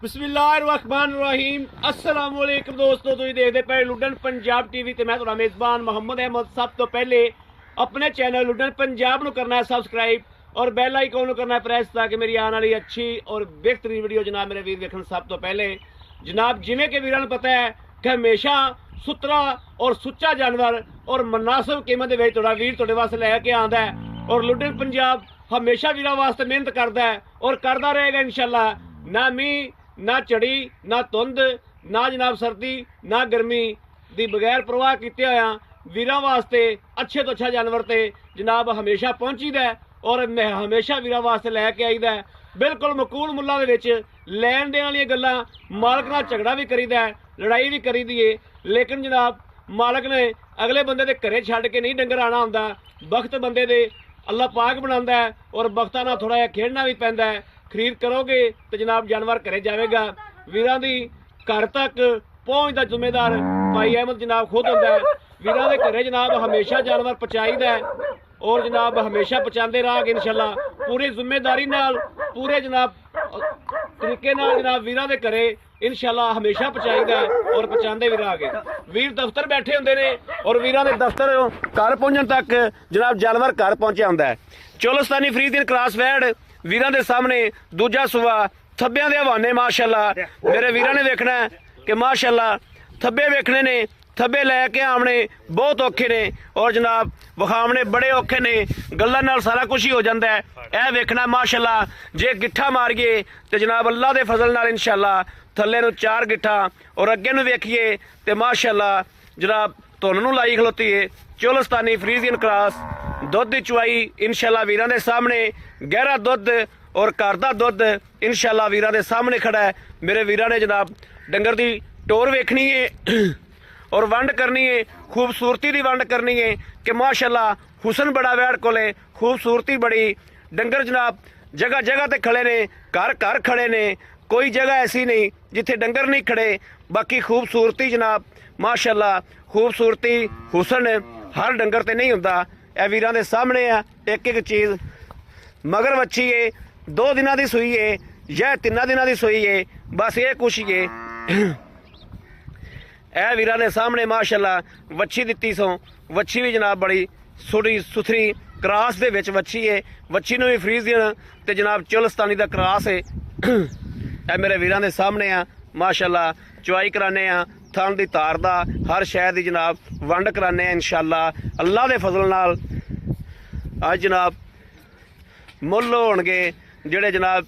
बिस्मिल्लाहिर्रहमानिर्रहीम अस्सलाम वालेकुम दोस्तों, तुसीं देखदे पे लुडन पंजाब टीवी ते मैं तुहाडा मेज़बान मोहम्मद अहमद। सब तो पहले अपने चैनल लुडन पंजाब नूं करना है सबसक्राइब और बैल आइकन नूं करना है प्रेस, ताकि मेरी आने वाली अच्छी और बेहतरीन वीडियो जनाब मेरे वीर देखण। सब तो पहले जनाब जिवें कि वीरां नूं पता है कि हमेशा सुथरा और सुच्चा जानवर और मुनासिब कीमत दे विच तुहाडा वीर तुहाडे वास्ते लैके आंदा है, और लुडन पंजाब हमेशा वीरां वास्ते मेहनत करदा है और करदा रहेगा इंशाअल्लाह। ना मीह ना झड़ी ना धुंध ना जनाब सर्दी ना गर्मी दी बगैर परवाह कीते होया वीरां वास्ते अच्छे तो अच्छा जानवर ते जनाब हमेशा पहुंचीदा है और मैं हमेशा वीरां वास्ते लैके आईदा है। बिल्कुल मकूल मुल्लां दे विच लैण देण वालियां गल्लां, मालक नाल झगड़ा भी करीदा है, लड़ाई भी करीदी है, लेकिन जनाब मालक ने अगले बंदे दे घरे छड्ड के नहीं डंगर आना हुंदा। वक्त बंदे दे अल्लाह पाक बनांदा है और वक्तां नाल थोड़ा जिहा खेडना भी पैंदा है। खरीद करोगे तो जनाब जानवर घरे जाएगा। वीरां दी घर तक पहुँच का जिम्मेदार भाई अहमद जनाब खुद होंदा है। वीरां दे घरे जनाब हमेशा जानवर पहुँचाईदा है और जनाब हमेशा पहुँचाते रहांगे इंशाअल्लाह। पूरी जिम्मेदारी नाल पूरे जनाब तरीके नाल जनाब वीरां दे घरे इंशाअल्लाह हमेशा पहुँचाईदा है और पहुँचाते भी रहांगे। वीर दफ्तर बैठे होंदे ने और वीरां दे दफ्तर घर पहुँचण तक जनाब जानवर घर पहुँचा हुंदा है। चोलस्तानी फरीदीन क्रॉस वैड वीरां दे सामने दूजा सुआ थब्बियां दे हवाने माशाअल्लाह। मेरे वीरां ने वेखना है कि माशाअल्लाह थब्बे वेखने ने, थब्बे लैके आमने बहुत औखे ने और जनाब विखामने बड़े औखे ने। गल्लां नाल सारा कुछ ही हो जाता है। यह वेखना माशाअल्लाह जे गिट्ठा मारिए तो जनाब अल्लाह दे फजल नाल इंशाअल्लाह थल्ले नूं 4 गिट्ठा और अगे नूं वेखिए तो माशाअल्लाह जनाब धुन नूं लाई खलोती है। चोलस्तानी फ्रीजियन क्रॉस दुध की चुआई इंशाअल्लाह वीरां दे सामने, गहरा दुध और घर का दुध इंशाअल्लाह वीरां दे सामने खड़ा है। मेरे वीरां ने जनाब डंगर की टोर वेखनी है और वंड करनी है, खूबसूरती की वंड करनी है कि माशाअल्लाह हुसन बड़ा वैड़ कोले, खूबसूरती बड़ी। डंगर जनाब जगह जगह ते खड़े ने, घर घर खड़े ने, कोई जगह ऐसी नहीं जिथे डंगर नहीं खड़े। बाकी खूबसूरती जनाब माशाअल्लाह खूबसूरती हुसन हर डंगर ते नहीं हुंदा। यह वीरां दे सामने है एक एक चीज़। मगर वच्छी है 2 दिनां दी सूई है या 3 दिनां दी सूई है, बस ये कुछ ही है। यह वीरां दे सामने माशाअल्लाह वच्छी दित्ती सो। वच्छी भी जनाब बड़ी सोहनी सुथरी क्रॉस दे विच वच्छी है। वच्छी नूं भी फ्रीजियन ते जनाब चोलस्तानी दा क्रॉस है। यह मेरे वीरां दे सामने आ माशाअल्लाह। चुआई कराने आ थान दी तार दा हर शहर दी जनाब वंड कराने इंशाअल्लाह अल्लाह दे फजल नाल। अज जनाब मुल होणगे जिहड़े जनाब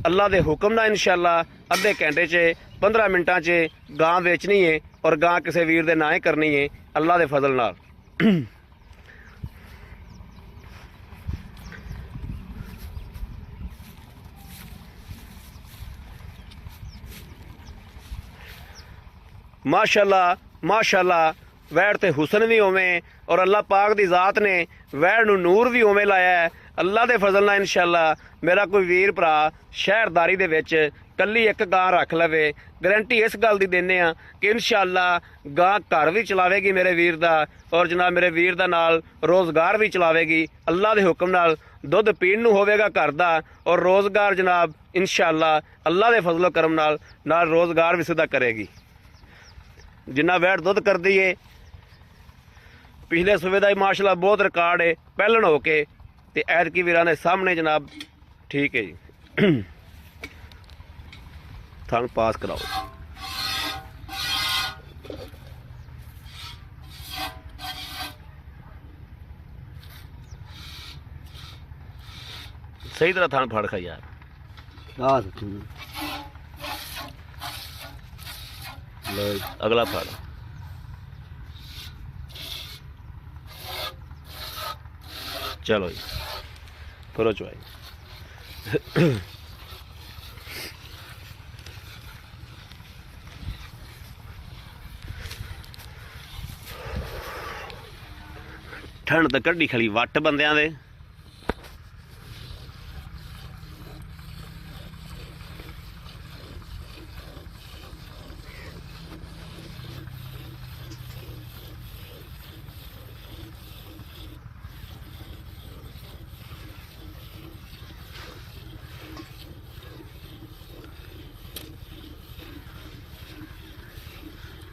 अल्लाह दे हुक्म नाल इंशाअल्लाह अद्धे घंटे च 15 मिनटां च गां बेचनी है और गां किसी वीर दे नां करनी है अल्लाह दे फजल नाल। माशाअल्लाह माशाअल्लाह वैड़ ते हुसन भी उवें और अल्लाह पाक दी ज़ात ने वैड़ नूं नूर भी उवें लाया है अल्लाह दे फजल नाल इंशाअल्लाह। मेरा कोई वीर भरा शहरदारी दे विच कल्ली एक गां रख लवे, गारंटी इस गल दी देने आ कि इंशाअल्लाह गां घर भी चलावेगी मेरे वीर दा और जनाब मेरे वीर दा नाल रोज़गार भी चलावेगी। अल्लाह दे हुक्म नाल दुध पीण नूं होवेगा घर दा और रोज़गार जनाब इंशाअल्लाह अल्लाह दे फजलो करम नाल रोज़गार भी सिद्धा करेगी। जिन्ना वैट दुध कर दी है पिछले सूबे का माशाअल्लाह बहुत रिकॉर्ड है पहलन हो के ते ऐतकी वीरां दे सामने जनाब ठीक है जी। थान पास कराओ। सही तरह थान फाड़ खा यार। अगला फाड़ चलो जी करो चुआई। ठंड तो कड्डी खड़ी वट बंदियां दे।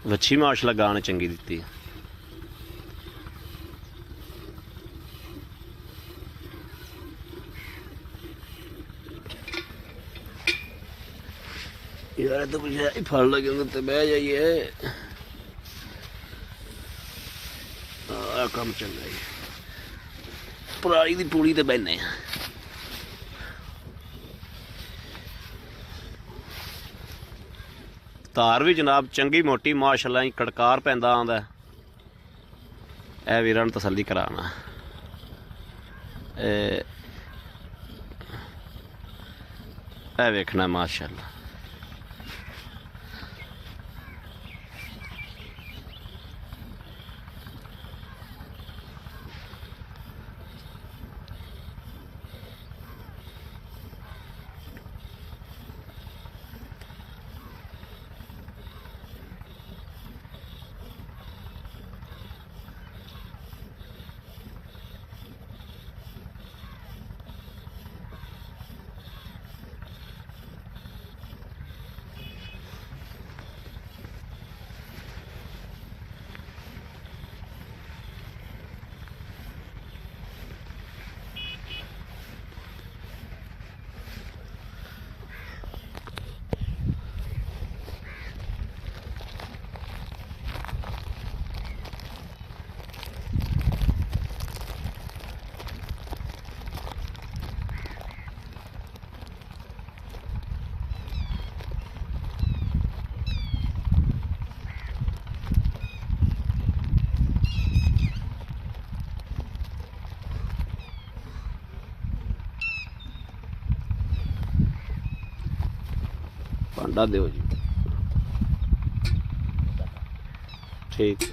ਵੱਛੀ ਮਾਸ਼ਾਅੱਲਾ ਗਾਂ ਨੇ ਚੰਗੀ ਦਿੱਤੀ। ਯਾਰ ਤਾਂ ਕੁਝ ਹੈ ਫੜ ਲਗੇ ਉਹਦੇ ਤੇ ਬਹਿ ਜਾਈਏ। ਆ ਕੰਮ ਚੰਗਾ ਜੀ, ਪਰਾਲੀ ਦੀ ਪੂੜੀ ਤੇ ਬਹਿਨੇ ਆ। ਤਾਰ ਵੀ ਜਨਾਬ ਚੰਗੀ ਮੋਟੀ ਮਾਸ਼ਾਅੱਲਾ ਹੀ ਕੜਕਾਰ ਪੈਂਦਾ ਆਉਂਦਾ। ਇਹ ਵੀਰਾਂ ਨੂੰ ਤਸੱਲੀ ਕਰਾਣਾ। ਇਹ ਵੇਖਣਾ ਮਾਸ਼ਾਅੱਲਾ। ਭਾਂਡਾ ਦਿਓ ਜੀ। ਠੀਕ।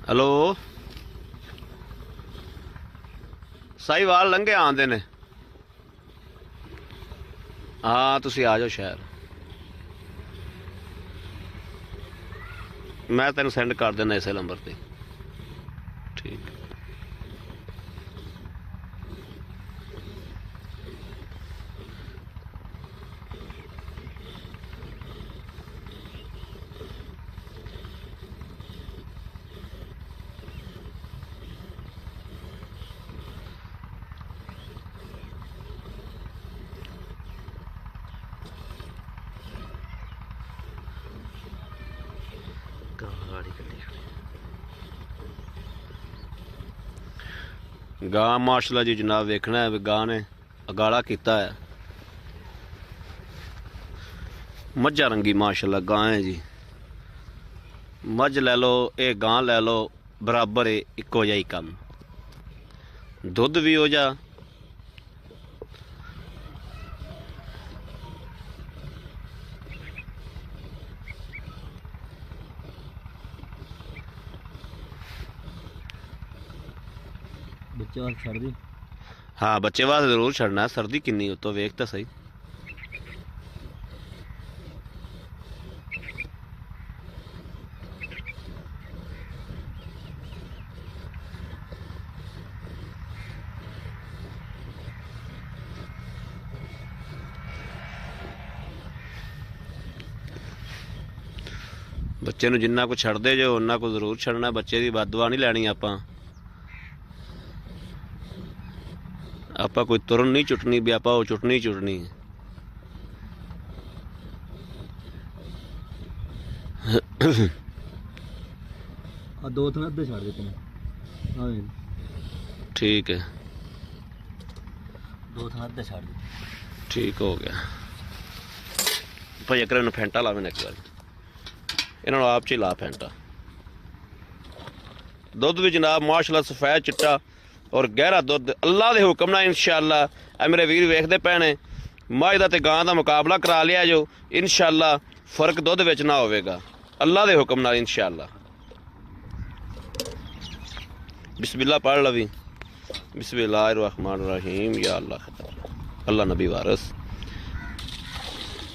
ਹੈਲੋ, ਸਾਹੀਵਾਲ ਲੰਘੇ ਆਉਂਦੇ ਨੇ। ਹਾਂ ਤੁਸੀਂ ਆ ਜਾਓ ਸ਼ਹਿਰ, ਮੈਂ ਤੈਨੂੰ ਸੈਂਡ ਕਰ ਦਿੰਦਾ ਇਸੇ ਨੰਬਰ ਤੇ। ਠੀਕ। ਗਾਂ ਮਾਸ਼ਾਅੱਲਾ ਜੀ ਜਨਾਬ ਵੇਖਣਾ है ਗਾਂ ने अगाड़ा किया है। मझा रंगी माशाअल्लाह गां है जी। मझ लै लो ये गां लै लो बराबर है, इको जिहा ही कम। दुध भी हो जा बच्चे वास्ते छड़ दी। हाँ बच्चे वास्ते जरूर छड़ना। सर्दी किन्नी उतो वेख तो सही। बच्चे नूं जिन्ना कुछ छड़दे जो उन्ना को जरूर छड़ना। बच्चे की बददुआ नहीं लैनी आपां। आपा कोई तुरन नहीं चुटनी भी, आपा वो चुटनी चुटनी। दो थन अद्धे छड़ देते हैं। ठीक है, दो थन अद्धे छड़ देते। ठीक हो गया भाई। अगर फैंटा ला मैंने एक बार ਇਹਨਾਂ ਨੂੰ ਆਪ ਚ ਹੀ ਲਾ ਫੈਂਟਾ। ਦੁੱਧ ਵੀ ਜਨਾਬ ਮਾਸ਼ਾਅੱਲਾ ਸਫੈਦ ਚਿੱਟਾ ਔਰ ਗਹਿਰਾ ਦੁੱਧ ਅੱਲਾ ਦੇ ਹੁਕਮ ਨਾਲ ਇਨਸ਼ਾਅੱਲਾ। ਇਹ ਮੇਰੇ ਵੀਰ ਵੇਖਦੇ ਪਏ ਨੇ, ਮੱਝ ਦਾ ਤੇ ਗਾਂ ਦਾ ਮੁਕਾਬਲਾ ਕਰਾ ਲਿਆ ਜੋ ਇਨਸ਼ਾਅੱਲਾ ਫਰਕ ਦੁੱਧ ਵਿੱਚ ਨਾ ਹੋਵੇਗਾ ਅੱਲਾ ਦੇ ਹੁਕਮ ਨਾਲ ਇਨਸ਼ਾਅੱਲਾ। बिस्मिल्लाह पढ़ लवी। बिस्मिल्लाहिर्रहमानिर्रहीम। या अल्लाह अल्लाह नबी वारस।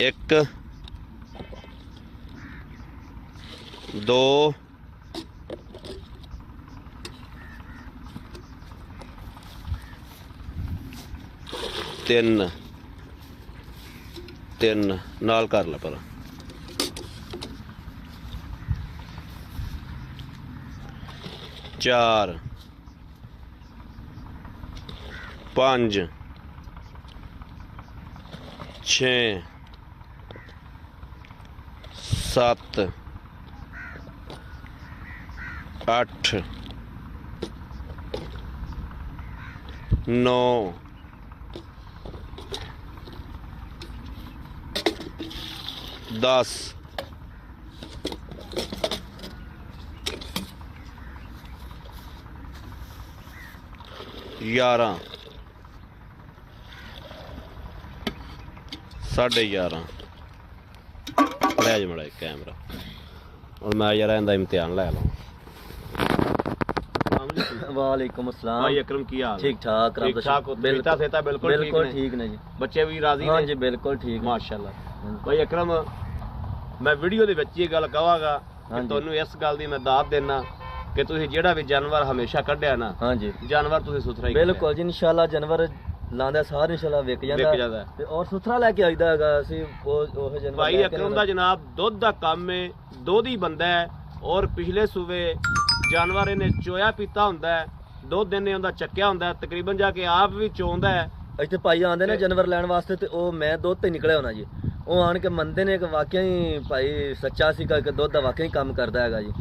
1 2 3 3 नाल कर ला पर 4 5 6 7 8 9 10 11 11:30 ਲੈ ਜਾ ਮੜਾ ਕੈਮਰਾ ਹੁਣ ਮੈਂ ਯਾਰ ਇਹਦਾ ਇਮਤਿਹਾਨ ਲੈ ਲਵਾਂ। वालेकुम अस्सलाम भाई अकरम की हाल? ठीक ठाक ठीक ठाक बिल्कुल ठीक ने जी। ਬੱਚੇ ਵੀ ਰਾਜ਼ੀ हाँ ਨੇ जी बिल्कुल ठीक है। ਮਾਸ਼ਾਅੱਲਾ। ਭਾਈ ਅਕਰਮ ਮੈਂ ਵੀਡੀਓ ਦੇ ਵਿੱਚ ਇਹ ਗੱਲ ਕਹਾਂਗਾ ਕਿ ਤੁਹਾਨੂੰ ਇਸ ਗੱਲ ਦੀ ਮੈਂ ਦਾਤ ਦੇਣਾ ਕਿ ਤੁਸੀਂ ਜਿਹੜਾ ਵੀ ਜਾਨਵਰ ਹਮੇਸ਼ਾ ਕੱਢਿਆ ਨਾ हाँ जी ਜਾਨਵਰ ਤੁਸੀਂ ਸੁਥਰਾ ਹੀ बिल्कुल जी इंशाल्लाह जानवर ਲਾਂਦਾ ਸਾਰ ਇਨਸ਼ਾਅੱਲਾ ਵਿਕ ਜਾਂਦਾ ਤੇ ਔਰ ਸੁਥਰਾ ਲੈ ਕੇ ਆਈਦਾ ਹੈਗਾ ਅਸੀਂ ਉਹ ਜਾਨਵਰ। ਭਾਈ ਅਕਰਮ ਦਾ ਜਨਾਬ ਦੁੱਧ ਦਾ ਕੰਮ ਹੈ, ਦੁੱਧ ਹੀ ਬੰਦਾ ਹੈ ਔਰ ਪਿਛਲੇ ਸੂਬੇ ਜਾਨਵਰ ਇਹਨੇ ਚੋਇਆ ਪੀਤਾ ਹੁੰਦਾ ਹੈ, ਦੁੱਧ ਇਹਨੇ ਉਹਦਾ ਚੱਕਿਆ ਹੁੰਦਾ ਹੈ, ਤਕਰੀਬਨ ਜਾ ਕੇ ਆਪ ਵੀ ਚੋਂਦਾ ਹੈ। ਇੱਥੇ ਭਾਈ ਆਉਂਦੇ ਨੇ ਜਾਨਵਰ ਲੈਣ ਵਾਸਤੇ ਤੇ ਉਹ ਮੈਂ ਦੁੱਧ ਤੇ ਨਿਕਲਿਆ ਹੋਣਾ ਜੀ, ਉਹ ਆਣ ਕੇ ਮੰਨਦੇ ਨੇ ਕਿ ਵਾਕਿਆ ਹੀ ਭਾਈ ਸੱਚਾ ਸੀ ਕਿ ਦੁੱਧ ਦਾ ਵਾਕਿਆ ਹੀ ਕੰਮ ਕਰਦਾ ਹੈਗਾ ਜੀ।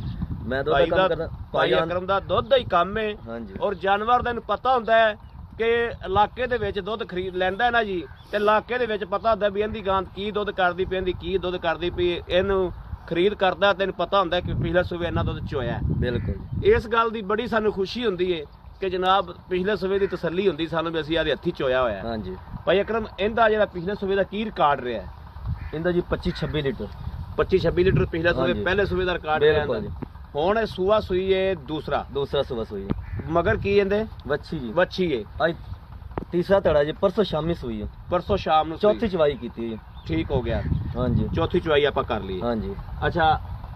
ਮੈਂ ਦੁੱਧ ਦਾ ਕੰਮ ਕਰਦਾ। ਭਾਈ ਅਕਰਮ ਦਾ ਦੁੱਧ ਦਾ ਹੀ ਕੰਮ ਹੈ ਔਰ ਜਾਨਵਰ ਦਾ ਇਹਨੂੰ ਪਤਾ ਹੁੰਦਾ ਹੈ ਕਿ ਇਲਾਕੇ ਦੇ ਵਿੱਚ ਦੁੱਧ ਖਰੀਦ ਲੈਂਦਾ ਹੈ ਨਾ ਜੀ, ਤੇ ਇਲਾਕੇ ਦੇ ਵਿੱਚ ਪਤਾ ਹੁੰਦਾ ਵੀ ਇਹਦੀ ਗਾਂ ਕੀ ਦੁੱਧ ਕਰਦੀ ਪਈ, ਇਹਦੀ ਕੀ ਦੁੱਧ ਕਰਦੀ ਪਈ, ਇਹਨੂੰ ਖਰੀਦ ਕਰਦਾ ਤੈਨੂੰ ਪਤਾ ਹੁੰਦਾ ਕਿ ਪਿਛਲੇ ਸੂਬੇ ਇਹਨਾਂ ਦੁੱਧ ਚੋਇਆ। ਬਿਲਕੁਲ ਇਸ ਗੱਲ ਦੀ ਬੜੀ ਸਾਨੂੰ ਖੁਸ਼ੀ ਹੁੰਦੀ ਹੈ ਕਿ ਜਨਾਬ ਪਿਛਲੇ ਸੂਬੇ ਦੀ ਤਸੱਲੀ ਹੁੰਦੀ ਸਾਨੂੰ ਵੀ ਅਸੀਂ ਆਦੇ ਹੱਥੀ ਚੋਇਆ ਹੋਇਆ। ਹਾਂਜੀ ਭਾਈ ਅਕਰਮ ਇਹਦਾ ਜਿਹੜਾ ਪਿਛਲੇ ਸੂਬੇ ਦਾ ਕੀ ਰਿਕਾਰਡ ਰਿਹਾ? ਇਹਦਾ ਜੀ 25-26 ਲੀਟਰ 25-26 ਲੀਟਰ ਪਿਛਲੇ ਸੂਬੇ ਪਹਿਲੇ ਸੂਬੇ ਦਾ ਰਿਕਾਰਡ ਰਿਹਾ। ਹੁਣ ਇਹ ਸੂਆ ਸੂਈ ਹੈ ਦੂਸਰਾ ਸੂਆ ਸੂਈ ਮਗਰ ਕੀ ਕਹਿੰਦੇ ਵੱਛੀ ਜੀ। ਵੱਛੀ ਹੈ ਅੱਜ ਤੀਸਰਾ ਧੜਾ ਜੀ, ਪਰਸੋਂ ਸ਼ਾਮੀ ਸੂਈ ਹੈ, ਪਰਸੋਂ ਸ਼ਾਮ ਨੂੰ ਚੌਥੀ ਚਵਾਈ ਕੀਤੀ ਜੀ। ਠੀਕ ਹੋ ਗਿਆ। ਹਾਂਜੀ ਚੌਥੀ ਚਵਾਈ ਆਪਾਂ ਕਰ ਲਈ। ਹਾਂਜੀ ਅੱਛਾ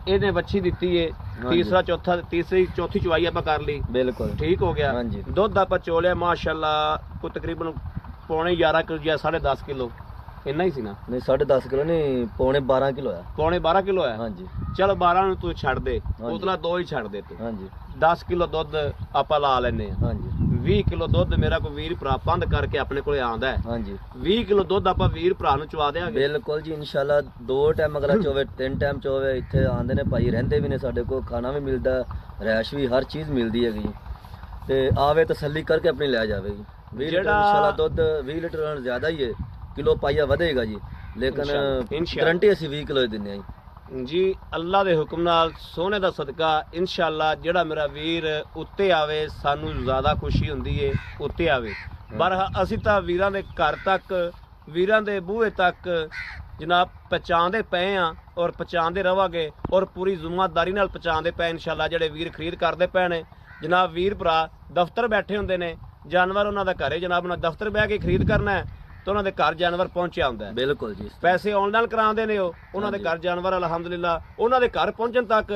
ਇਹਨੇ ਵੱਛੀ ਦਿੱਤੀ ਏ, ਤੀਸਰਾ ਚੌਥੀ ਚਵਾਈ ਆਪਾਂ ਕਰ ਲਈ। ਬਿਲਕੁਲ ਠੀਕ ਹੋ ਗਿਆ। ਹਾਂਜੀ ਦੁੱਧ ਆਪਾਂ ਚੋਲਿਆ ਮਾਸ਼ਾਅੱਲਾ ਕੋਈ ਤਕਰੀਬਨ ਪੌਣੇ 11 ਕਿਲੋ ਜਾਂ 10.5 ਕਿਲੋ ਇੰਨਾ ਹੀ ਸੀ ਨਾ? ਨਹੀਂ 10.5 ਕਿਲੋ ਨਹੀਂ, ਪੌਣੇ 12 ਕਿਲੋ ਆ। ਪੌਣੇ 12 ਕਿਲੋ ਆ। ਹਾਂਜੀ ਚਲੋ 12 ਨੂੰ ਤੂੰ ਛੱਡ ਦੇ, ਉਤਲਾ 2 ਹੀ ਛੱਡ ਦੇ ਤੂੰ। ਹਾਂਜੀ 10 ਕਿਲੋ ਦੁੱਧ ਆਪਾਂ ਲਾ ਲੈਨੇ ਆ। ਹਾਂਜੀ 20 ਕਿਲੋ ਦੁੱਧ ਮੇਰਾ ਕੋਈ ਵੀਰ ਭਰਾ ਪੰਦ ਕਰਕੇ ਆਪਣੇ ਕੋਲੇ ਆਂਦਾ ਹੈ। ਹਾਂਜੀ 20 ਕਿਲੋ ਦੁੱਧ ਆਪਾਂ ਵੀਰ ਭਰਾ ਨੂੰ ਚਵਾ ਦੇਾਂਗੇ। ਬਿਲਕੁਲ ਜੀ ਇਨਸ਼ਾਅੱਲਾ 2 ਟਾਈਮ ਅਗਲਾ ਚੋਵੇ 3 ਟਾਈਮ ਚੋਵੇ, ਇੱਥੇ ਆਂਦੇ ਨੇ ਭਾਈ, ਰਹਿੰਦੇ ਵੀ ਨੇ ਸਾਡੇ ਕੋਲ, ਖਾਣਾ ਵੀ ਮਿਲਦਾ, ਰਹਿਸ਼ ਵੀ, ਹਰ ਚੀਜ਼ ਮਿਲਦੀ ਹੈਗੀ ਜੀ। ਤੇ ਆਵੇ ਤਸੱਲੀ ਕਰਕੇ ਆਪਣੀ ਲੈ ਜਾਵੇ ਜੀ। 20 ਲੀਟਰ ਇਨਸ਼ਾਅੱਲਾ ਦੁੱਧ 20 ਲੀਟਰ ਨਾਲ ਜ਼ਿਆਦਾ ਹੀ ਹੈ, ਕਿਲੋ ਪਾਈਆ ਵਧੇਗਾ ਜੀ, ਲੇਕਿਨ ਗਰੰਟੀ ਅਸੀਂ 20 ਕਿਲੋ ਹੀ ਦਿੰਦੇ ਹਾਂ ਜੀ। ਅੱਲਾ ਦੇ ਹੁਕਮ ਨਾਲ ਸੋਹਣੇ ਦਾ ਸਦਕਾ ਇਨਸ਼ਾਅੱਲਾ ਜਿਹੜਾ ਮੇਰਾ ਵੀਰ ਉੱਤੇ ਆਵੇ ਸਾਨੂੰ ਜ਼ਿਆਦਾ ਖੁਸ਼ੀ ਹੁੰਦੀ ਏ ਉੱਤੇ ਆਵੇ। ਪਰ ਅਸੀਂ ਤਾਂ ਵੀਰਾਂ ਦੇ ਘਰ ਤੱਕ, ਵੀਰਾਂ ਦੇ ਬੂਹੇ ਤੱਕ ਜਨਾਬ ਪਹੁੰਚਾਉਂਦੇ ਪਏ ਆ ਔਰ ਪਹੁੰਚਾਉਂਦੇ ਰਵਾਂਗੇ ਔਰ ਪੂਰੀ ਜ਼ਿੰਮੇਵਾਰੀ ਨਾਲ ਪਹੁੰਚਾਉਂਦੇ ਪਏ ਇਨਸ਼ਾਅੱਲਾ। ਜਿਹੜੇ ਵੀਰ ਖਰੀਦ ਕਰਦੇ ਪਏ ਨੇ ਜਨਾਬ, ਵੀਰ ਭਰਾ ਦਫ਼ਤਰ ਬੈਠੇ ਹੁੰਦੇ ਨੇ, ਜਾਨਵਰ ਉਹਨਾਂ ਦਾ ਘਰੇ ਜਨਾਬ ਉਹਨਾਂ ਦਫ਼ਤਰ ਬਹਿ ਕੇ ਖਰੀਦ ਕਰਨਾ ਹੈ ਤਾਂ ਉਹਨਾਂ ਦੇ ਘਰ ਜਾਨਵਰ ਪਹੁੰਚਿਆ ਹੁੰਦਾ ਹੈ। ਬਿਲਕੁਲ ਜੀ ਪੈਸੇ ਆਨਲਾਈਨ ਕਰਾਉਂਦੇ ਨੇ ਉਹ, ਉਹਨਾਂ ਦੇ ਘਰ ਜਾਨਵਰ ਅਲਹਮਦੁਲਿਲਾ ਉਹਨਾਂ ਦੇ ਘਰ ਪਹੁੰਚਣ ਤੱਕ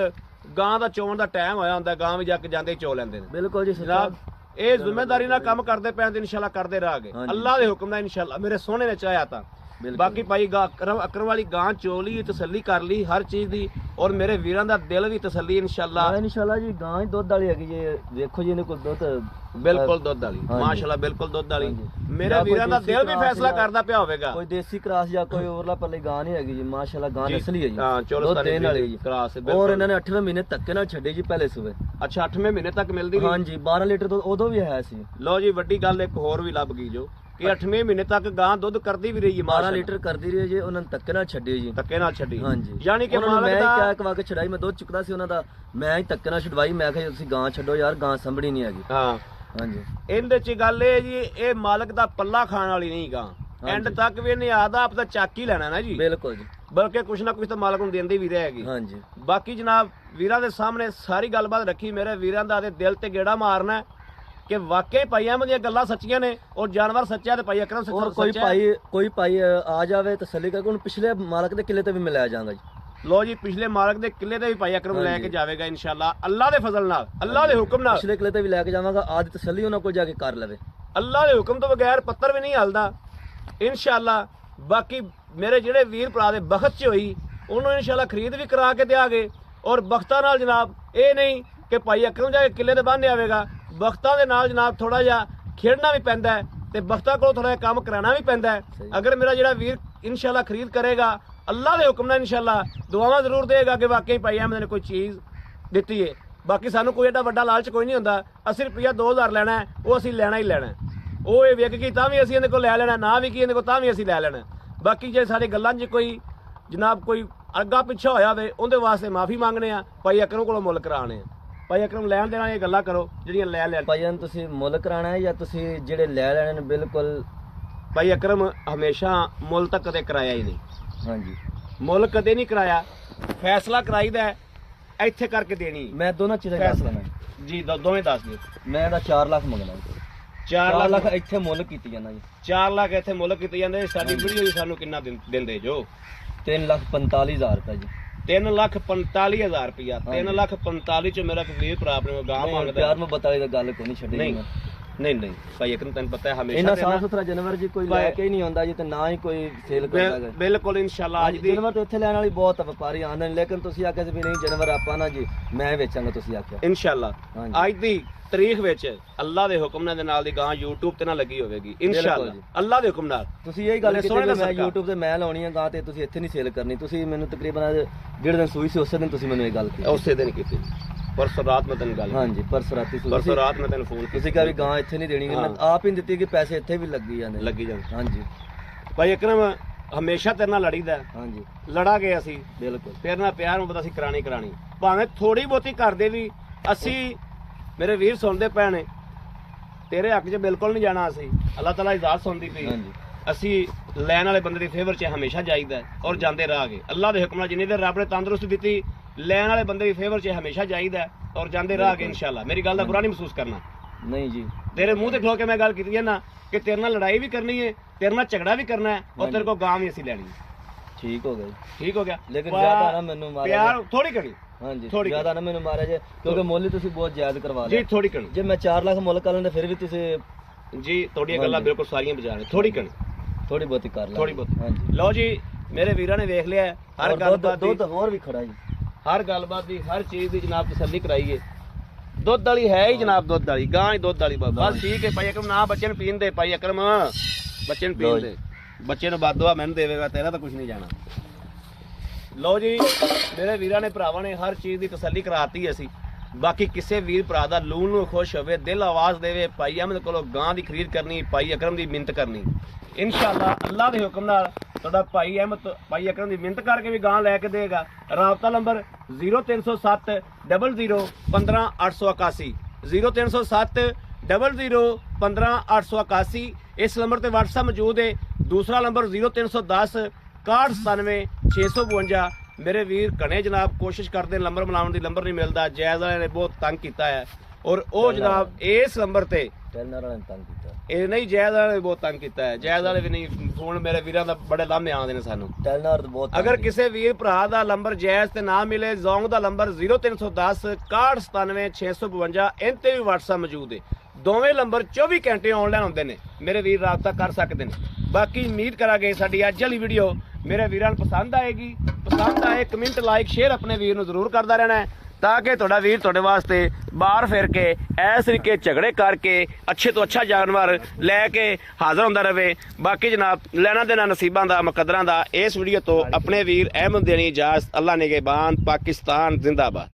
ਗਾਂ ਦਾ ਚੋਣ ਦਾ ਟਾਈਮ ਹੋਇਆ ਹੁੰਦਾ, ਗਾਂ ਵੀ ਜਾ ਕੇ ਜਾਂਦੇ ਚੋ ਲੈਂਦੇ ਨੇ। ਬਿਲਕੁਲ ਜੀ ਜਨਾਬ ਇਹ ਜ਼ਿੰਮੇਵਾਰੀ ਨਾਲ ਕੰਮ ਕਰਦੇ ਪਏ ਤੇ ਇਨਸ਼ਾਅੱਲਾ ਕਰਦੇ ਰਹਾਂਗੇ ਅੱਲਾ ਦੇ ਹੁਕਮ ਨਾਲ ਇਨਸ਼ਾਅੱਲਾ। ਮੇਰੇ ਸੋਹਣੇ ਨੇ ਚਾਹਿਆ ਤਾਂ ਬਾਕੀ ਭਾਈ ਅਕਰਮ ਵਾਲੀ ਗਾਂ ਚੋ ਲਈ, ਤਸੱਲੀ ਕਰ ਲਈ ਹਰ ਚੀਜ਼ ਦੀ ਔਰ ਮੇਰੇ ਵੀਰਾਂ ਦਾ ਦਿਲ ਵੀ ਤਸੱਲੀ ਇਨਸ਼ਾਅੱਲਾ। ਇਨਸ਼ਾਅੱਲਾ ਜੀ ਗਾਂ ਹੀ ਦੁੱਧ ਵਾਲੀ ਹੈਗੀ ਜੀ, ਵੇਖੋ ਜੀ ਇਹਨੇ ਕੋਲ ਦੁੱਧ ਬਿਲਕੁਲ ਦੁੱਧ ਵਾਲੀ ਮਾਸ਼ਾਅੱਲਾ, ਬਿਲਕੁਲ ਦੁੱਧ ਵਾਲੀ। ਮੇਰੇ ਵੀਰਾਂ ਦਾ ਦਿਲ ਵੀ ਫੈਸਲਾ ਕਰਦਾ ਪਿਆ ਹੋਵੇਗਾ। ਕੋਈ ਦੇਸੀ ਕ੍ਰਾਸ ਜਾਂ ਕੋਈ ਹੋਰਲਾ ਪੱਲੇ ਗਾਂ ਨਹੀਂ ਹੈਗੀ ਜੀ, ਮਾਸ਼ਾਅੱਲਾ ਗਾਂ ਨਸਲੀ ਹੈ ਜੀ। ਹਾਂ ਚਲੋ ਦੇਣ ਵਾਲੀ ਜੀ ਕ੍ਰਾਸ ਔਰ ਇਹਨਾਂ ਨੇ 8ਵੇਂ ਮਹੀਨੇ ਧੱਕੇ ਨਾਲ ਛੱਡੇ ਜੀ ਪਹਿਲੇ ਸੂਬੇ। ਅੱਛਾ 8ਵੇਂ ਮਹੀਨੇ ਤੱਕ ਮਿਲਦੀ? ਹਾਂਜੀ 12 ਲੀਟਰ ਦੁੱਧ ਉਦੋਂ ਵੀ ਹੈ ਸੀ। ਲਓ ਜੀ ਵੱਡੀ ਗੱਲ ਇੱਕ ਹੋਰ ਵੀ ਲੱਭ ਗਈ ਜੋ ਕਿ 8ਵੇਂ ਮਹੀਨੇ ਤੱਕ ਗਾਂ ਦੁੱਧ ਕਰਦੀ ਵੀ ਰਹੀ ਹੈ 12 ਲੀਟਰ ਕਰਦੀ ਰਹੀ ਜੀ, ਉਹਨਾਂ ਨੇ ਧੱਕੇ ਨਾਲ ਛੱਡੀ ਜੀ। ਧੱਕੇ ਨਾਲ ਛੱਡੀ, ਹਾਂਜੀ। ਯਾਨੀ ਕਿ ਉਹਨਾਂ ਨੂੰ ਮਾਲਕ ਮੈਂ ਦਾ ਹੀ ਕਿਹਾ ਕਵਾ ਕੇ ਛਡਾਈ, ਮੈਂ ਦੁੱਧ ਚੁੱਕਦਾ ਸੀ ਉਹਨਾਂ ਦਾ, ਮੈਂ ਹੀ ਧੱਕੇ ਨਾਲ ਛਡਵਾਈ। ਮੈਂ ਕਿਹਾ ਤੁਸੀਂ ਗਾਂ ਛੱਡੋ ਯਾਰ, ਗਾਂ ਸੰਭੜੀ ਨਹੀਂ ਹੈਗੀ। ਹਾਂ ਹਾਂਜੀ। ਇਹਦੇ ਚ ਗੱਲ ਇਹ ਜੀ, ਇਹ ਮਾਲਕ ਦਾ ਪੱਲਾ ਖਾਣ ਵਾਲੀ ਨਹੀਂ ਗਾਂ, ਐਂਡ ਤੱਕ ਵੀ ਇਹਨੇ ਆਦਾ ਆਪ ਦਾ ਚੱਕ ਹੀ ਲੈਣਾ ਨਾ ਜੀ। ਬਿਲਕੁਲ ਜੀ, ਬਲਕਿ ਕੁਛ ਨਾ ਕੁਛ ਤਾਂ ਮਾਲਕ ਨੂੰ ਦਿੰਦੀ ਵੀ ਰਹੇਗੀ। ਹਾਂਜੀ। ਬਾਕੀ ਜਨਾਬ ਵੀਰਾਂ ਦੇ ਸਾਹਮਣੇ ਸਾਰੀ ਗੱਲਬਾਤ ਰੱਖੀ, ਮੇਰੇ ਵੀਰਾਂ ਦਾ ਦਿਲ ਤੇ ਗੇੜਾ ਮਾਰਨਾ ਹੈ ਕਿ ਵਾਕਈ ਭਾਈ ਅਹਿਮਦ ਦੀਆਂ ਗੱਲਾਂ ਸੱਚੀਆਂ ਨੇ ਔਰ ਜਾਨਵਰ ਸੱਚਾ ਤੇ ਭਾਈ ਅਕਰਮ ਸੱਚਾ। ਕੋਈ ਭਾਈ ਆ ਜਾਵੇ ਤਸੱਲੀ ਕਰਕੇ, ਹੁਣ ਪਿਛਲੇ ਮਾਲਕ ਦੇ ਕਿਲੇ ਤੇ ਵੀ ਮੈਂ ਲੈ ਜਾਵਾਂਗਾ ਜੀ। ਲੋ ਜੀ, ਪਿਛਲੇ ਮਾਲਕ ਦੇ ਕਿਲੇ ਤੇ ਵੀ ਭਾਈ ਅਕਰਮ ਲੈ ਕੇ ਜਾਵੇਗਾ ਇਨਸ਼ਾਅੱਲਾ, ਅੱਲਾਹ ਦੇ ਫਜ਼ਲ ਨਾਲ, ਅੱਲਾਹ ਦੇ ਹੁਕਮ ਨਾਲ। ਪਿਛਲੇ ਕਿਲੇ ਤੇ ਵੀ ਲੈ ਕੇ ਜਾਵਾਂਗਾ, ਆਜ ਤਸੱਲੀ ਉਹਨਾਂ ਕੋਲ ਜਾ ਕੇ ਕਰ ਲਵੇ। ਅੱਲਾਹ ਦੇ ਹੁਕਮ ਤੋਂ ਬਗੈਰ ਪੱਤਰ ਵੀ ਨਹੀਂ ਹਲਦਾ ਇਨਸ਼ਾਅੱਲਾ। ਬਾਕੀ ਮੇਰੇ ਜਿਹੜੇ ਵੀਰ ਭਰਾ ਦੇ ਬਖਤ 'ਚ ਹੋਈ, ਉਹਨੂੰ ਇਨਸ਼ਾਅੱਲਾ ਖਰੀਦ ਵੀ ਕਰਾ ਕੇ ਦਿਆਂਗੇ। ਔਰ ਬਖਤਾਂ ਨਾਲ ਜਨਾਬ ਇਹ ਨਹੀਂ ਕਿ ਭਾਈ ਅਕਰਮ ਜਾ ਕੇ ਕਿਲੇ ਤੇ ਬੰਨ੍ਹ ਆਵੇਗਾ, ਬਖਤਾਂ ਦੇ ਨਾਲ ਜਨਾਬ ਥੋੜਾ ਜਿਹਾ ਖੇਡਣਾ ਵੀ ਪੈਂਦਾ ਹੈ ਤੇ ਬਖਤਾਂ ਕੋਲ ਥੋੜਾ ਜਿਹਾ ਕੰਮ ਕਰਾਉਣਾ ਵੀ ਪੈਂਦਾ ਹੈ। ਅਗਰ ਮੇਰਾ ਜਿਹੜਾ ਵੀਰ ਇਨਸ਼ਾਅੱਲਾ ਖਰੀਦ ਕਰੇਗਾ, ਅੱਲਾਹ ਦੇ ਹੁਕਮ ਨਾਲ ਇਨਸ਼ਾਅੱਲਾ ਦੁਆਵਾਂ ਜ਼ਰੂਰ ਦੇਗਾ ਕਿ ਵਾਕਈ ਭਾਈ ਅਹਿਮਦ ਨੇ ਕੋਈ ਚੀਜ਼ ਦਿੱਤੀ ਹੈ। ਬਾਕੀ ਸਾਨੂੰ ਕੋਈ ਏਡਾ ਵੱਡਾ ਲਾਲਚ ਕੋਈ ਨਹੀਂ ਹੁੰਦਾ, ਅਸੀਂ ਰੁਪਈਆ 2000 ਲੈਣਾ ਹੈ, ਉਹ ਅਸੀਂ ਲੈਣਾ ਹੀ ਲੈਣਾ। ਉਹ ਇਹ ਵਿਕ ਗਈ ਤਾਂ ਵੀ ਅਸੀਂ ਇਹਦੇ ਕੋਲ ਲੈ ਲੈਣਾ, ਨਾ ਵਿਕੀ ਇਹਦੇ ਕੋਲ ਤਾਂ ਵੀ ਅਸੀਂ ਲੈ ਲੈਣਾ। ਬਾਕੀ ਜੇ ਸਾਡੇ ਗੱਲਾਂ 'ਚ ਕੋਈ ਜਨਾਬ ਕੋਈ ਅੱਗਾ ਪਿੱਛਾ ਹੋਇਆ ਹੋਵੇ, ਉਹਦੇ ਵਾਸਤੇ ਮਾਫੀ ਮੰਗਨੇ ਆ, ਭਾਈ ਅਕਰਮ ਕੋਲੋਂ ਮੁੱਲ ਕਰਾਣੇ ਆ। ਭਾਈ ਅਕਰਮ ਲੈਣ ਦੇਣਾ ਇਹ ਗੱਲਾਂ ਕਰੋ ਜਿਹੜੀਆਂ ਲੈ ਭਾਈ ਜਾਨ ਤੁਸੀਂ ਮੁੱਲ ਕਰਾਣਾ ਹੈ ਜਾਂ ਤੁਸੀਂ ਜਿਹੜੇ ਲੈ ਲੈਣੇ ਨੇ? ਬਿਲਕੁਲ ਭਾਈ ਅਕਰਮ ਹਮੇਸ਼ਾ ਮੁੱਲ ਤਾਂ ਕਦੇ ਕਰਾਇਆ ਹੀ ਨਹੀਂ। ਹਾਂਜੀ, ਮੁੱਲ ਕਦੇ ਨਹੀਂ ਕਰਾਇਆ, ਫੈਸਲਾ ਕਰਾਈਦਾ ਹੈ, ਇੱਥੇ ਕਰਕੇ ਦੇਣੀ। ਮੈਂ ਦੋਨਾਂ ਚੀਜ਼ਾਂ ਦੱਸ ਲੈਣਾ ਜੀ, ਦੋਵੇਂ ਦੱਸ ਦਿਓ। ਮੈਂ ਇਹਦਾ 4 ਲੱਖ ਮੰਗਣਾ ਜੀ। 4 ਲੱਖ ਇੱਥੇ ਮੁੱਲ ਕੀਤੀ ਜਾਂਦਾ ਜੀ। 4 ਲੱਖ ਇੱਥੇ ਮੁੱਲ ਕੀਤੇ ਜਾਂਦੇ। ਸਾਡੀ ਵੀਡੀਓ ਜੀ ਸਾਨੂੰ ਕਿੰਨਾ ਦਿੰਦੇ ਜੋ? 3,45,000 ਰੁਪਏ ਜੀ। 3,45,000 ਰੁਪਇਆ। 3,45,000 ਚ ਮੇਰਾ ਵੀਰ ਭਰਾ ਆਪਣੇ ਗਾਂ ਮੰਗਦਾ। ਪਿਆਰ ਮੁਹੱਬਤ ਵਾਲੀ ਤਾਂ ਗੱਲ ਕੋਈ ਨਹੀਂ ਛੱਡੀ। ਨਹੀਂ ਭਾਈ ਅਕਰਮ ਤੈਨੂੰ ਪਤਾ ਹੈ ਹਮੇਸ਼ਾ ਇਹਨਾਂ ਸਾਫ ਸੁਥਰਾ ਜਾਨਵਰ ਜੀ ਕੋਈ ਲੈ ਕੇ ਹੀ ਨਹੀਂ ਆਉਂਦਾ ਜੀ, ਤੇ ਨਾ ਹੀ ਕੋਈ ਸੇਲ ਕਰਦਾ ਹੈ। ਬਿਲਕੁਲ ਇਨਸ਼ਾਅੱਲਾ ਅੱਜ ਦੀ ਜਾਨਵਰ ਤੇ ਇੱਥੇ ਲੈਣ ਵਾਲੀ ਬਹੁਤ ਵਪਾਰੀ ਆਉਂਦੇ ਨੇ, ਲੇਕਿਨ ਤੁਸੀਂ ਆਖਿਆ ਸੀ ਵੀ ਨਹੀਂ ਜਾਨਵਰ ਆਪਾਂ ਨਾ ਜੀ ਮੈਂ ਵੇਚਾਂਗਾ, ਤੁਸੀਂ ਆਖਿਆ ਇਨਸ਼ਾਅੱਲਾ ਅੱਜ ਦੀ ਤਰੀਖ ਵਿੱਚ ਅੱਲਾਹ ਦੇ ਹੁਕਮ ਨਾਲ ਦੀ ਗਾਂ YouTube ਤੇ ਨਾ ਲੱਗੀ ਹੋਵੇਗੀ ਇਨਸ਼ਾਅੱਲਾ, ਅੱਲਾਹ ਦੇ ਹੁਕਮ ਨਾਲ। ਤੁਸੀਂ ਇਹੀ ਗੱਲ ਕੀਤੀ ਮੈਂ YouTube ਤੇ ਮੈਂ ਲਾਉਣੀ ਹੈ ਗਾਂ ਤੇ ਤੁਸੀਂ ਇੱਥੇ ਨਹੀਂ ਸੇਲ ਕਰਨੀ। ਤੁਸੀਂ ਮੈਨੂੰ ਤਕਰੀਬਨ ਜਿਹੜੇ ਦਿਨ ਸੂਈ ਸੀ ਉਸੇ ਦਿਨ ਤੁਸੀਂ ਮੈਨੂੰ ਇਹ ਗੱਲ ਕੀਤੀ। ਉਸੇ ਦਿਨ ਕੀਤੀ, ਪਰਸੋਂ ਰਾਤ ਮੈਂ ਤੈਨੂੰ ਗੱਲ। ਹਾਂਜੀ, ਪਰਸੋਂ ਰਾਤ ਮੈਂ ਤੈਨੂੰ ਫੋਨ ਕੀਤਾ। ਤੁਸੀਂ ਕਿਹਾ ਵੀ ਗਾਂ ਇੱਥੇ ਨਹੀਂ ਦੇਣੀ, ਮੈਂ ਆਪ ਹੀ ਦਿੱਤੀ ਕਿ ਪੈਸੇ ਇੱਥੇ ਵੀ ਲੱਗੀ ਜਾਂਦੇ। ਹਾਂਜੀ ਭਾਈ ਅਕਰਮ ਹਮੇਸ਼ਾ ਤੇਰੇ ਨਾਲ ਲੜੀਦਾ। ਹਾਂਜੀ, ਲੜਾਂਗੇ ਅਸੀਂ ਬਿਲਕੁਲ। ਤੇਰੇ ਨਾਲ ਪਿਆਰ ਮੁਹੱਬਤ ਅਸੀਂ ਕਰਾਣੀ ਭਾਵੇਂ ਥੋੜੀ ਬਹੁਤੀ ਕਰਦੇ ਵੀ। ਅਸੀਂ ਮੇਰੇ ਵੀਰ ਸੁਣਦੇ ਪਏ ਨੇ, ਤੇਰੇ ਹੱਕ 'ਚ ਬਿਲਕੁਲ ਨਹੀਂ ਜਾਣਾ। ਅਸੀਂ ਅੱਲਾਹ ਤਾਲਾ ਇਜਾਜ਼ਤ ਸੁਣਦੀ ਪਈ। ਅਸੀਂ ਲੈਣ ਵਾਲੇ ਬੰਦੇ ਦੀ ਫੇਵਰ 'ਚ ਹਮੇਸ਼ਾ ਜਾਈਦਾ ਔਰ ਜਾਂਦੇ ਰਹਾਂਗੇ ਅੱਲਾਹ ਦੇ ਹੁਕਮ ਨਾਲ। ਜਿੰਨੀ ਦੇਰ ਰੱਬ ਨੇ ਤੰਦਰੁਸਤੀ ਦਿੱਤੀ, ਲੈਣ ਵਾਲੇ ਬੰਦੇ ਦੀ ਫੇਵਰ 'ਚ ਹਮੇਸ਼ਾ ਜਾਈਦਾ ਔਰ ਜਾਂਦੇ ਰਹਾਂਗੇ ਇਨਸ਼ਾਅੱਲਾ। ਮੇਰੀ ਗੱਲ ਦਾ ਬੁਰਾ ਨਹੀਂ ਮਹਿਸੂਸ ਕਰਨਾ। ਨਹੀਂ ਜੀ, ਤੇਰੇ ਮੂੰਹ ਤੇ ਖਲੋ ਕੇ ਮੈਂ ਗੱਲ ਕੀਤੀ ਹੈ ਨਾ ਕਿ ਤੇਰੇ ਨਾਲ ਲੜਾਈ ਵੀ ਕਰਨੀ ਹੈ, ਤੇਰੇ ਨਾਲ ਝਗੜਾ ਵੀ ਕਰਨਾ ਹੈ ਔਰ ਤੇਰੇ ਕੋਲ ਗਾਂ ਵੀ ਅਸੀਂ ਲੈਣੀ ਹੈ। ਠੀਕ ਹੋ ਗਿਆ ਜੀ, ਠੀਕ ਹੋ ਗਿਆ। ਲੇਕਿਨ ਜ਼ਿਆਦਾ ਨਾ ਮੈਨੂੰ ਮਾਰਿਆ, ਪਿਆਰ ਥੋੜੀ ਕਰੀ। ਹਾਂਜੀ, ਜ਼ਿਆਦਾ ਨਾ ਮੈਨੂੰ ਮਾਰਿਆ ਜੇ, ਕਿਉਂਕਿ ਮੁੱਲ ਤੁਸੀਂ ਬਹੁਤ ਜਾਇਜ਼ ਕਰਵਾ ਲਿਆ ਜੀ। ਥੋੜੀ ਕਣੀ, ਜੇ ਮੈਂ 4 ਲੱਖ ਮੁੱਲ ਕਰ ਲੈਂਦਾ ਫਿਰ ਵੀ ਤੁਸੀਂ ਜੀ ਤੁਹਾਡੀਆਂ ਗੱਲਾਂ ਬਿਲਕੁਲ ਸਾਰੀਆਂ ਬਜਾ ਨੇ। ਥੋੜੀ ਕਣੀ, ਥੋੜੀ ਬਹੁਤੀ ਕਰ ਲੈ, ਥੋੜੀ ਬਹੁਤੀ। ਹਾਂਜੀ ਲਓ ਜੀ, ਮੇਰੇ ਵੀਰਾਂ ਨੇ ਵੇਖ ਲਿਆ ਹਰ ਗੱਲਬਾਤ ਦੀ। ਦੁੱਧ ਹੋਰ ਵੀ ਖੜਾ ਜੀ, ਹਰ ਗੱਲਬਾਤ ਦੀ ਹਰ ਚੀਜ਼ ਦੀ ਜਨਾਬ ਤਸੱਲੀ ਕਰਾਈਏ। ਦੁੱਧ ਵਾਲੀ ਹੈ ਹੀ ਜਨਾਬ, ਦੁੱਧ ਵਾਲੀ ਗਾਂ ਹੀ ਦੁੱਧ ਵਾਲੀ। ਬਸ ਠੀਕ ਹੈ ਭਾਈ ਅਕਰਮ, ਨਾ ਬੱਚੇ ਨੂੰ ਪੀਣ ਦੇ। ਭਾਈ ਅਕਰਮ ਬੱਚੇ ਨੂੰ ਪੀਣ ਦੇ, ਬੱਚੇ ਨੂੰ ਬਦਦੁਆ ਮੈਨੂੰ ਦੇਵੇਗਾ, ਤੇਰਾ ਤਾਂ ਕੁਝ ਨਹੀਂ ਜਾਣਾ। ਲਓ ਜੀ, ਮੇਰੇ ਵੀਰਾਂ ਨੇ ਭਰਾਵਾਂ ਨੇ ਹਰ ਚੀਜ਼ ਦੀ ਤਸੱਲੀ ਕਰਾਤੀ ਅਸੀਂ। ਬਾਕੀ ਕਿਸੇ ਵੀਰ ਭਰਾ ਦਾ ਲੂਣ ਨੂੰ ਖੁਸ਼ ਹੋਵੇ, ਦਿਲ ਆਵਾਜ਼ ਦੇਵੇ, ਭਾਈ ਅਹਿਮਦ ਕੋਲੋਂ ਗਾਂ ਦੀ ਖਰੀਦ ਕਰਨੀ, ਭਾਈ ਅਕਰਮ ਦੀ ਮਿਹਨਤ ਕਰਨੀ, ਇਨਸ਼ਾਅੱਲਾ ਅੱਲਾਹ ਦੇ ਹੁਕਮ ਨਾਲ ਤੁਹਾਡਾ ਭਾਈ ਅਹਿਮਦ ਭਾਈ ਅਕਰਮ ਦੀ ਮਿਹਨਤ ਕਰਕੇ ਵੀ ਗਾਂ ਲੈ ਕੇ ਦੇਗਾ। ਰਾਬਤਾ ਨੰਬਰ 0307 00 15 881 0307 00 15 881। ਇਸ ਨੰਬਰ ਤੇ WhatsApp ਮੌਜੂਦ ਹੈ। ਦੂਸਰਾ ਨੰਬਰ 0310 6197 652। ਮੇਰੇ ਵੀਰ ਘਣੇ ਜਨਾਬ ਕੋਸ਼ਿਸ਼ ਕਰਦੇ ਨੰਬਰ ਬਣਾਉਣ ਦੀ, ਨੰਬਰ ਨਹੀਂ ਮਿਲਦਾ। ਜਾਇਜ਼ ਵਾਲਿਆਂ ਨੇ ਬਹੁਤ ਤੰਗ ਕੀਤਾ ਹੈ ਔਰ ਉਹ ਜਨਾਬ ਇਸ ਨੰਬਰ ਤੇ ਟੈਲਨਰ ਵਾਲਿਆਂ ਨੇ ਤੰਗ ਕੀਤਾ। ਇਹ ਨਹੀਂ, ਜਾਇਜ਼ ਵਾਲੇ ਬਹੁਤ ਤੰਗ ਕੀਤਾ ਹੈ। ਜਾਇਜ਼ ਵਾਲੇ ਵੀ ਨਹੀਂ, ਫੋਨ ਮੇਰੇ ਵੀਰਾਂ ਦਾ ਬੜੇ ਲਾਮੇ ਆਉਂਦੇ ਨੇ ਸਾਨੂੰ। ਟੈਲਨਰ ਬਹੁਤ। ਅਗਰ ਕਿਸੇ ਵੀਰ ਭਰਾ ਦਾ ਨੰਬਰ ਜਾਇਜ਼ ਤੇ ਨਾ ਮਿਲੇ, ਜ਼ੋਂਗ ਦਾ ਨੰਬਰ 0310 6197 652। ਇਹਨਾਂ ਤੇ ਵੀ WhatsApp ਮੌਜੂਦ ਹੈ। ਦੋਵੇਂ ਨੰਬਰ 24 ਘੰਟੇ ਆਨਲਾਈਨ ਹੁੰਦੇ ਨੇ, ਮੇਰੇ ਵੀਰ ਰਾਬਤਾ ਕਰ ਸਕਦੇ ਨੇ। ਬਾਕੀ ਉਮੀਦ ਕਰਾਂਗੇ ਸਾਡੀ ਅੱਜ ਵਾਲੀ ਵੀਡੀਓ ਮੇਰੇ ਵੀਰਾਂ ਨੂੰ ਪਸੰਦ ਆਏਗੀ। ਪਸੰਦ ਆਏ ਕਮੈਂਟ ਲਾਈਕ ਸ਼ੇਅਰ ਆਪਣੇ ਵੀਰ ਨੂੰ ਜ਼ਰੂਰ ਕਰਦਾ ਰਹਿਣਾ ਹੈ, ਤਾਂ ਕਿ ਤੁਹਾਡਾ ਵੀਰ ਤੁਹਾਡੇ ਵਾਸਤੇ ਬਾਹਰ ਫਿਰ ਕੇ ਇਸ ਤਰੀਕੇ ਝਗੜੇ ਕਰਕੇ ਅੱਛੇ ਤੋਂ ਅੱਛਾ ਜਾਨਵਰ ਲੈ ਕੇ ਹਾਜ਼ਰ ਹੁੰਦਾ ਰਹੇ। ਬਾਕੀ ਜਨਾਬ ਲੈਣਾ ਦੇਣਾ ਨਸੀਬਾਂ ਦਾ, ਮੁਕੱਦਰਾਂ ਦਾ। ਇਸ ਵੀਡੀਓ ਤੋਂ ਆਪਣੇ ਵੀਰ ਅਹਿਮਦ ਦੇਣੀ ਇਜਾਜ਼ਤ। ਅੱਲਾ ਨਿਗਹਿਬਾਨ। ਪਾਕਿਸਤਾਨ ਜ਼ਿੰਦਾਬਾਦ।